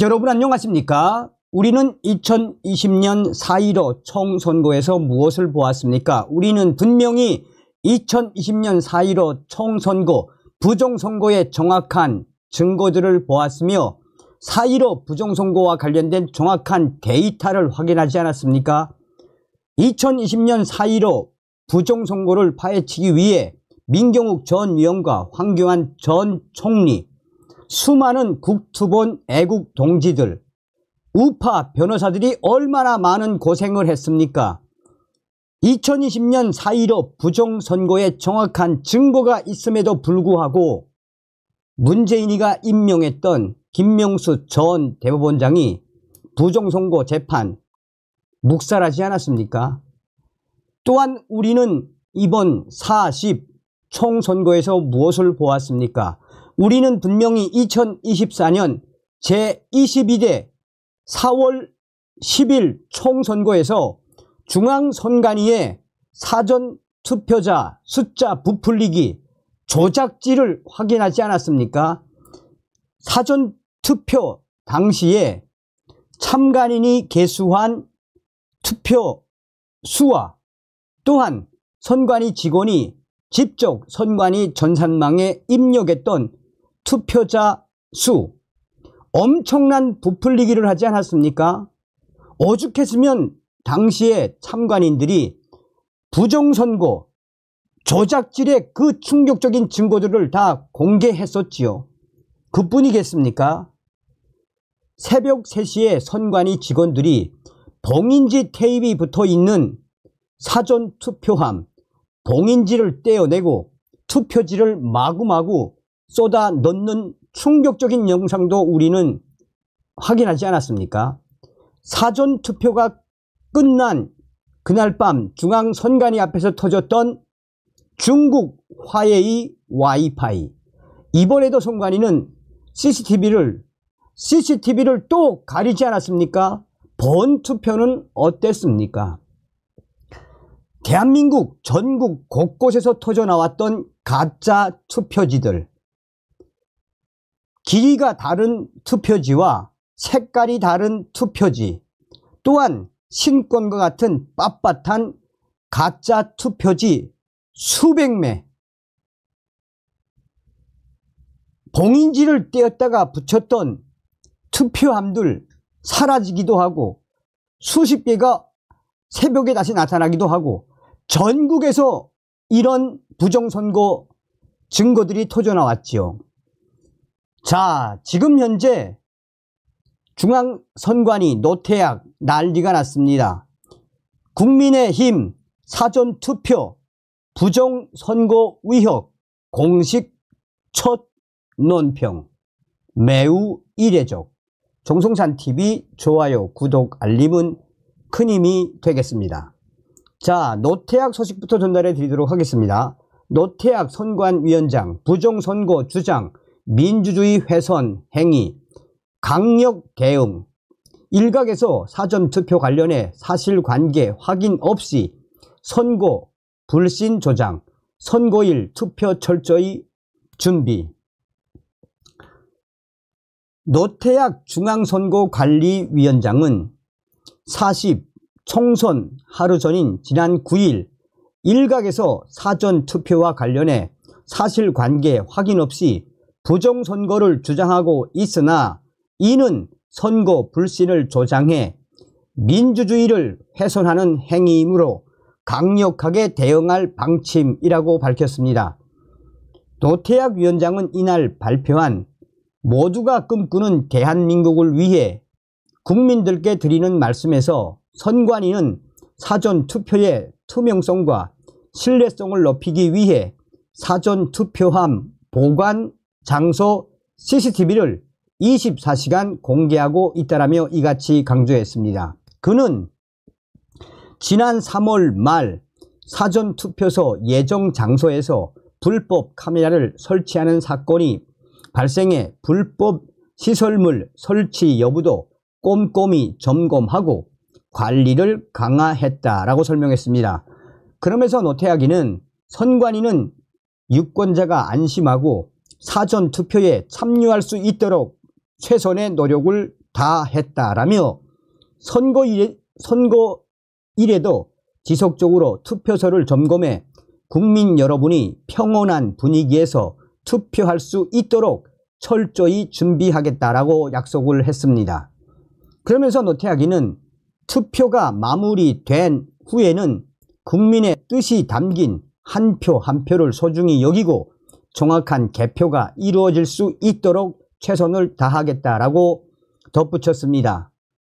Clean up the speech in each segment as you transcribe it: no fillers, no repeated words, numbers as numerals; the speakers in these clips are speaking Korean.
여러분 안녕하십니까? 우리는 2020년 4.15 총선거에서 무엇을 보았습니까? 우리는 분명히 2020년 4.15 총선거 부정선거의 정확한 증거들을 보았으며 4.15 부정선거와 관련된 정확한 데이터를 확인하지 않았습니까? 2020년 4.15 부정선거를 파헤치기 위해 민경욱 전 위원과 황교안 전 총리, 수많은 국투본 애국 동지들, 우파 변호사들이 얼마나 많은 고생을 했습니까? 2020년 4.15 부정선거에 정확한 증거가 있음에도 불구하고 문재인이가 임명했던 김명수 전 대법원장이 부정선거 재판 묵살하지 않았습니까? 또한 우리는 이번 4.10 총선거에서 무엇을 보았습니까? 우리는 분명히 2024년 제22대 4월 10일 총선거에서 중앙선관위의 사전투표자 숫자 부풀리기 조작지를 확인하지 않았습니까? 사전투표 당시에 참관인이 개수한 투표 수와 또한 선관위 직원이 직접 선관위 전산망에 입력했던 투표자 수, 엄청난 부풀리기를 하지 않았습니까? 오죽했으면 당시에 참관인들이 부정선거 조작질의 그 충격적인 증거들을 다 공개했었지요. 그뿐이겠습니까? 새벽 3시에 선관위 직원들이 봉인지 테이프가 붙어있는 사전투표함 봉인지를 떼어내고 투표지를 마구마구 쏟아 넣는 충격적인 영상도 우리는 확인하지 않았습니까? 사전투표가 끝난 그날 밤 중앙선관위 앞에서 터졌던 중국 화웨이 와이파이, 이번에도 선관위는 CCTV를 또 가리지 않았습니까? 본 투표는 어땠습니까? 대한민국 전국 곳곳에서 터져나왔던 가짜 투표지들, 길이가 다른 투표지와 색깔이 다른 투표지, 또한 신권과 같은 빳빳한 가짜 투표지 수백 매, 봉인지를 떼었다가 붙였던 투표함들 사라지기도 하고 수십 개가 새벽에 다시 나타나기도 하고 전국에서 이런 부정선거 증거들이 터져나왔지요. 자, 지금 현재 중앙선관위 노태악 난리가 났습니다. 국민의힘 사전투표 부정선거 의혹 공식 첫 논평 매우 이례적. 정성찬TV 좋아요, 구독, 알림은 큰 힘이 되겠습니다. 자, 노태악 소식부터 전달해 드리도록 하겠습니다. 노태악 선관위원장 부정선거 주장, 민주주의 훼손 행위, 강력 대응. 일각에서 사전투표 관련해 사실관계 확인 없이 선거 불신 조장, 선거일 투표 철저히 준비. 노태악 중앙선거관리위원장은 4.10 총선 하루 전인 지난 9일 일각에서 사전투표와 관련해 사실관계 확인 없이 부정선거를 주장하고 있으나 이는 선거 불신을 조장해 민주주의를 훼손하는 행위이므로 강력하게 대응할 방침이라고 밝혔습니다. 노태악 위원장은 이날 발표한 모두가 꿈꾸는 대한민국을 위해 국민들께 드리는 말씀에서 선관위는 사전투표의 투명성과 신뢰성을 높이기 위해 사전투표함 보관 장소 CCTV를 24시간 공개하고 있다라며 이같이 강조했습니다. 그는 지난 3월 말 사전투표소 예정 장소에서 불법 카메라를 설치하는 사건이 발생해 불법 시설물 설치 여부도 꼼꼼히 점검하고 관리를 강화했다라고 설명했습니다. 그러면서 노태악이는 선관위는 유권자가 안심하고 사전투표에 참여할 수 있도록 최선의 노력을 다했다라며 선거일에도 지속적으로 투표소를 점검해 국민 여러분이 평온한 분위기에서 투표할 수 있도록 철저히 준비하겠다라고 약속을 했습니다. 그러면서 노태악이는 투표가 마무리된 후에는 국민의 뜻이 담긴 한 표 한 표를 소중히 여기고 정확한 개표가 이루어질 수 있도록 최선을 다하겠다라고 덧붙였습니다.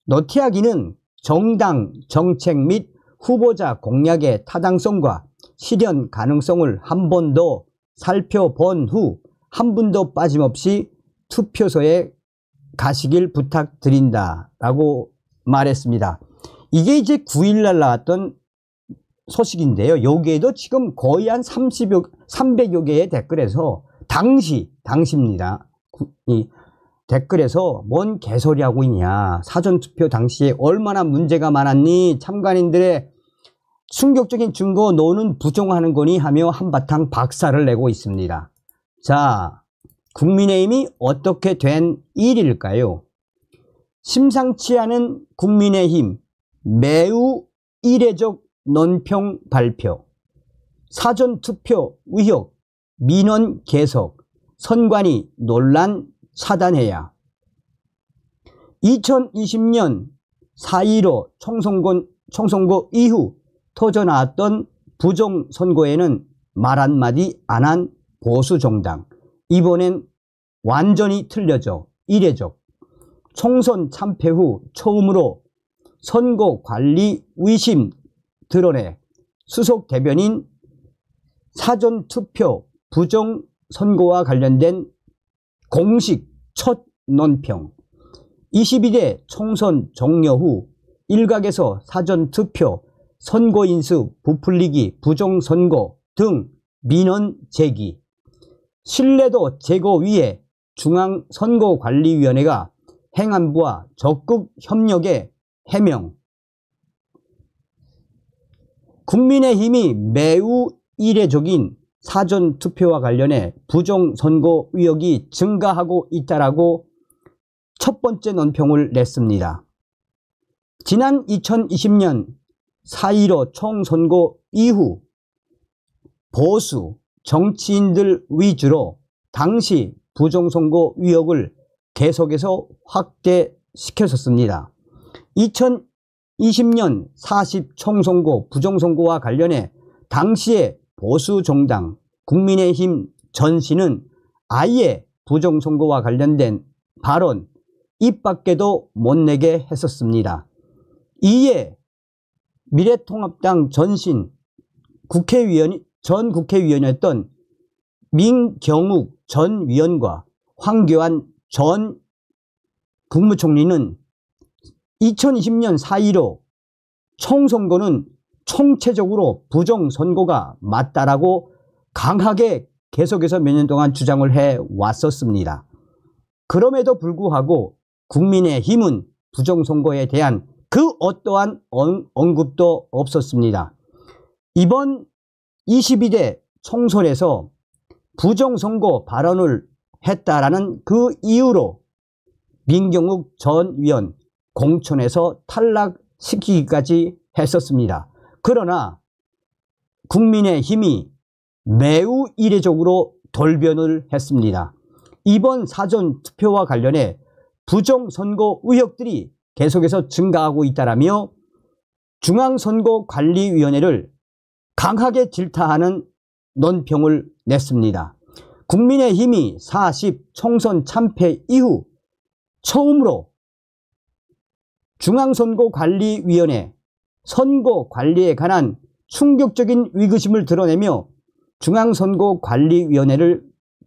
노태악이는 정당 정책 및 후보자 공약의 타당성과 실현 가능성을 한 번 더 살펴본 후 한 분도 빠짐없이 투표소에 가시길 부탁드린다라고 말했습니다. 이게 이제 9일날 나왔던 소식인데요. 여기에도 지금 거의 한 300여 개의 댓글에서 당시입니다. 이 댓글에서 뭔 개소리 하고 있냐. 사전투표 당시에 얼마나 문제가 많았니. 참관인들의 충격적인 증거 너는 부정하는 거니 하며 한바탕 박살을 내고 있습니다. 자, 국민의힘이 어떻게 된 일일까요? 심상치 않은 국민의힘 매우 이례적 논평 발표, 사전투표 의혹, 민원 계속, 선관위 논란 차단해야. 2020년 4.15 총선거 이후 터져나왔던 부정선거에는 말 한마디 안 한 보수정당. 이번엔 완전히 틀려져 이례적. 총선 참패 후 처음으로 선거관리 의심 드러내 수석 대변인 사전투표 부정선거와 관련된 공식 첫 논평. 22대 총선 종료 후 일각에서 사전투표, 선거인수 부풀리기, 부정선거 등 민원 제기. 신뢰도 제거 위에 중앙선거관리위원회가 행안부와 적극 협력에 해명. 국민의힘이 매우 이례적인 사전투표와 관련해 부정선거 의혹이 증가하고 있다라고 첫 번째 논평을 냈습니다. 지난 2020년 4.15 총선거 이후 보수 정치인들 위주로 당시 부정선거 의혹을 계속해서 확대시켰었습니다. 2020년 40 총선거 부정선거와 관련해 당시의 보수정당 국민의힘 전신은 아예 부정선거와 관련된 발언 입 밖에도 못 내게 했었습니다. 이에 미래통합당 전신 전 국회의원이었던 민경욱 전 위원과 황교안 전 국무총리는 2020년 4.15 총선거는 총체적으로 부정선거가 맞다라고 강하게 계속해서 몇 년 동안 주장을 해왔었습니다. 그럼에도 불구하고 국민의힘은 부정선거에 대한 그 어떠한 언급도 없었습니다. 이번 22대 총선에서 부정선거 발언을 했다라는 그 이유로 민경욱 전 위원 공천에서 탈락시키기까지 했었습니다. 그러나 국민의힘이 매우 이례적으로 돌변을 했습니다. 이번 사전투표와 관련해 부정선거 의혹들이 계속해서 증가하고 있다라며 중앙선거관리위원회를 강하게 질타하는 논평을 냈습니다. 국민의힘이 40 총선 참패 이후 처음으로 중앙선거관리위원회 선거관리에 관한 충격적인 위기심을 드러내며 중앙선거관리위원회를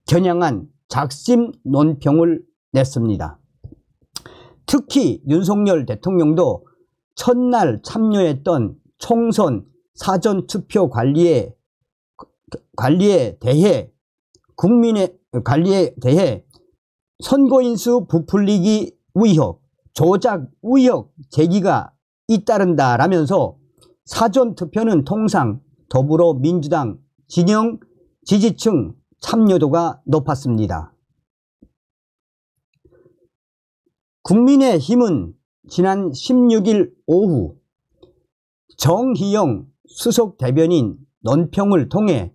겨냥한 작심 논평을 냈습니다. 특히 윤석열 대통령도 첫날 참여했던 총선 사전투표 관리에 대해 선거인수 부풀리기 의혹, 조작 의혹 제기가 잇따른다라면서 사전투표는 통상 더불어민주당 진영 지지층 참여도가 높았습니다. 국민의힘은 지난 16일 오후 정희영 수석 대변인 논평을 통해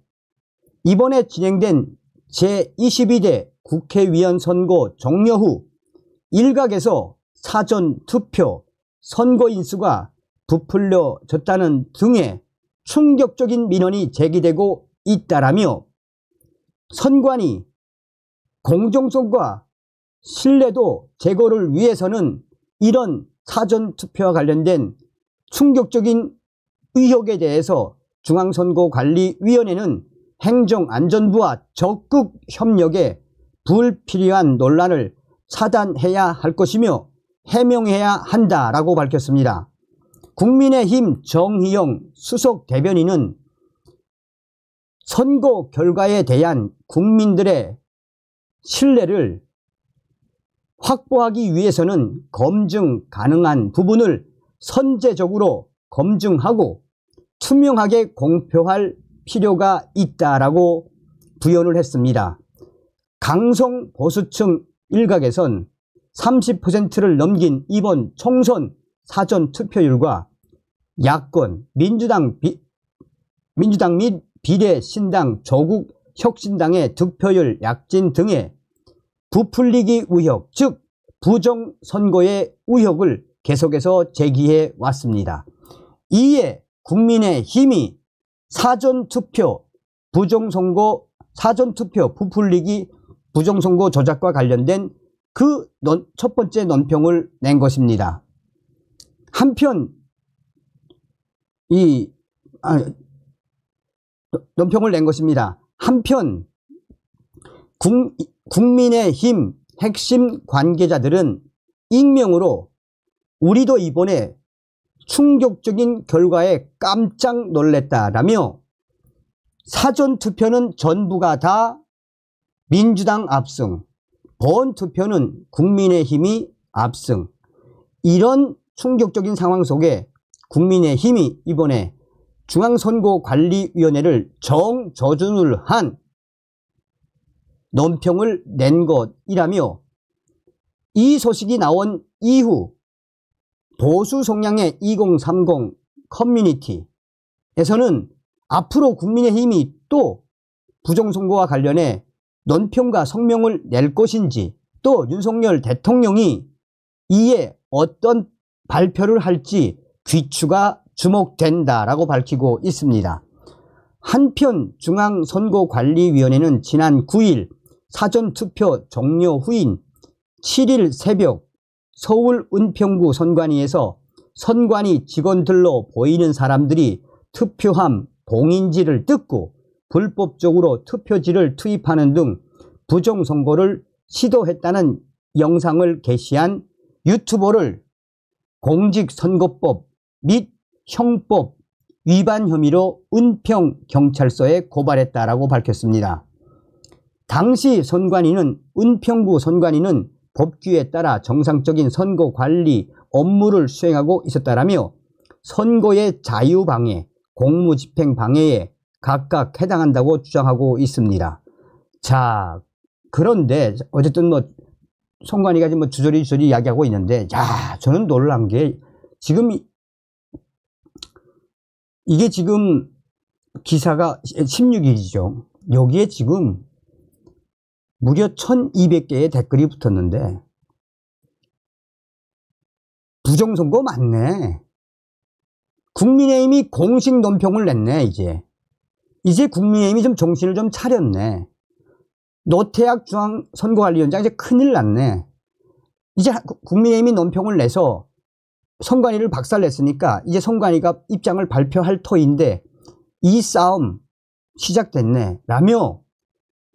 이번에 진행된 제22대 국회의원 선거 종료 후 일각에서 사전투표 선거 인수가 부풀려졌다는 등의 충격적인 민원이 제기되고 있다라며 선관위 공정성과 신뢰도 제고를 위해서는 이런 사전투표와 관련된 충격적인 의혹에 대해서 중앙선거관리위원회는 행정안전부와 적극 협력해 불필요한 논란을 차단해야 할 것이며 해명해야 한다라고 밝혔습니다. 국민의힘 정희영 수석 대변인은 선거 결과에 대한 국민들의 신뢰를 확보하기 위해서는 검증 가능한 부분을 선제적으로 검증하고 투명하게 공표할 필요가 있다라고 부연을 했습니다. 강성 보수층 일각에선 30%를 넘긴 이번 총선 사전투표율과 야권, 민주당 및 비례신당, 조국혁신당의 득표율 약진 등의 부풀리기 의혹, 즉 부정선거의 의혹을 계속해서 제기해 왔습니다. 이에 국민의힘이 사전투표 부풀리기 부정선거 조작과 관련된 그 첫 번째 논평을 낸 것입니다. 한편 한편 국민의힘 핵심 관계자들은 익명으로 우리도 이번에 충격적인 결과에 깜짝 놀랐다라며 사전투표는 전부가 다 민주당 압승, 본투표는 국민의힘이 압승, 이런 충격적인 상황 속에 국민의힘이 이번에 중앙선거관리위원회를 정저준을 한 논평을 낸 것이라며 이 소식이 나온 이후 보수 성향의 2030 커뮤니티에서는 앞으로 국민의힘이 또 부정선거와 관련해 논평과 성명을 낼 것인지, 또 윤석열 대통령이 이에 어떤 발표를 할지 귀추가 주목된다라고 밝히고 있습니다. 한편 중앙선거관리위원회는 지난 9일 사전투표 종료 후인 7일 새벽 서울 은평구 선관위에서 선관위 직원들로 보이는 사람들이 투표함 봉인지를 뜯고 불법적으로 투표지를 투입하는 등 부정선거를 시도했다는 영상을 게시한 유튜버를 공직선거법 및 형법 위반 혐의로 은평경찰서에 고발했다라고 밝혔습니다. 당시 은평구 선관위는 법규에 따라 정상적인 선거관리 업무를 수행하고 있었다라며 선거의 자유방해, 공무집행방해에 각각 해당한다고 주장하고 있습니다. 자, 그런데 어쨌든 선관위가 지금 주저리 이야기하고 있는데, 야, 저는 놀란 게 지금 이게 지금 기사가 16일이죠. 여기에 지금 무려 1200개의 댓글이 붙었는데 부정선거 맞네. 국민의힘이 공식 논평을 냈네. 이제 국민의힘이 좀 정신을 좀 차렸네. 노태학 중앙선거관리위원장 이제 큰일 났네. 이제 국민의힘이 논평을 내서 선관위를 박살냈으니까 이제 선관위가 입장을 발표할 터인데 이 싸움 시작됐네 라며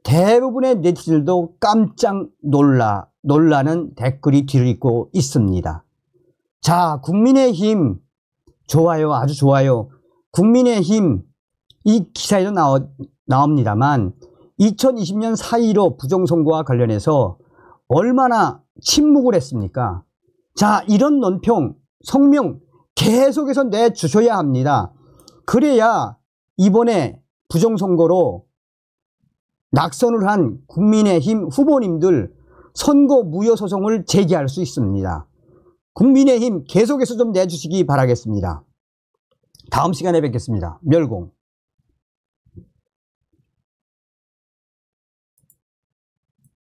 대부분의 네티즌들도 깜짝 놀라는 댓글이 뒤를 잇고 있습니다. 자, 국민의힘 좋아요. 아주 좋아요. 국민의힘 이 기사에도 나옵니다만 2020년 4.15 부정선거와 관련해서 얼마나 침묵을 했습니까? 자, 이런 논평, 성명 계속해서 내주셔야 합니다. 그래야 이번에 부정선거로 낙선을 한 국민의힘 후보님들 선거 무효 소송을 제기할 수 있습니다. 국민의힘 계속해서 좀 내주시기 바라겠습니다. 다음 시간에 뵙겠습니다. 멸공.